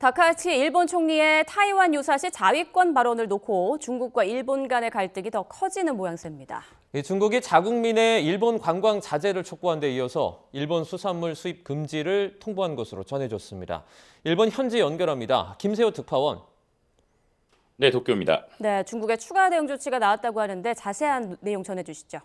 다카이치 일본 총리의 타이완 유사시 자위권 발언을 놓고 중국과 일본 간의 갈등이 더 커지는 모양새입니다. 중국이 자국민의 일본 관광 자제를 촉구한 데 이어서 일본 수산물 수입 금지를 통보한 것으로 전해졌습니다. 일본 현지 연결합니다. 김세호 특파원. 네, 도쿄입니다. 네, 중국의 추가 대응 조치가 나왔다고 하는데 자세한 내용 전해주시죠.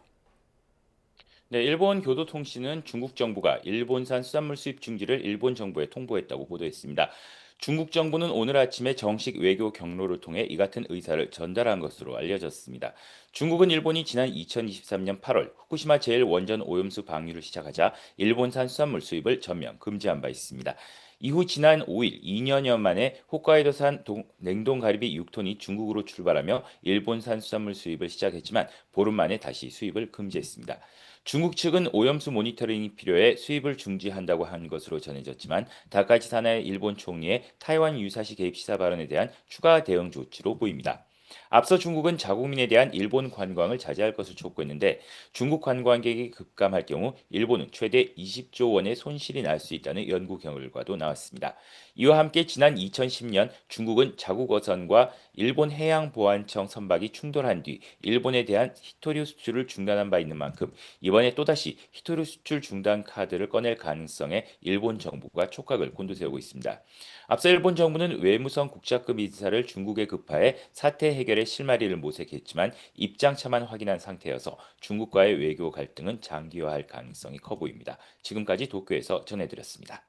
네, 일본 교도통신은 중국 정부가 일본산 수산물 수입 중지를 일본 정부에 통보했다고 보도했습니다. 중국 정부는 오늘 아침에 정식 외교 경로를 통해 이 같은 의사를 전달한 것으로 알려졌습니다. 중국은 일본이 지난 2023년 8월 후쿠시마 제1원전 오염수 방류를 시작하자 일본산 수산물 수입을 전면 금지한 바 있습니다. 이후 지난 5일 2년여 만에 홋카이도산 냉동 가리비 6톤이 중국으로 출발하며 일본산 수산물 수입을 시작했지만 보름 만에 다시 수입을 금지했습니다. 중국 측은 오염수 모니터링이 필요해 수입을 중지한다고 한 것으로 전해졌지만 다카이치 사나의 일본 총리의 타이완 유사시 개입 시사 발언에 대한 추가 대응 조치로 보입니다. 앞서 중국은 자국민에 대한 일본 관광을 자제할 것을 촉구했는데 중국 관광객이 급감할 경우 일본은 최대 20조 원의 손실이 날 수 있다는 연구 결과도 나왔습니다. 이와 함께 지난 2010년 중국은 자국 어선과 일본 해양보안청 선박이 충돌한 뒤 일본에 대한 히토류 수출을 중단한 바 있는 만큼 이번에 또다시 히토류 수출 중단 카드를 꺼낼 가능성에 일본 정부가 촉각을 곤두세우고 있습니다. 앞서 일본 정부는 외무성 국장급 인사를 중국에 급파해 사태 해결에 실마리를 모색했지만 입장차만 확인한 상태여서 중국과의 외교 갈등은 장기화할 가능성이 커 보입니다. 지금까지 도쿄에서 전해드렸습니다.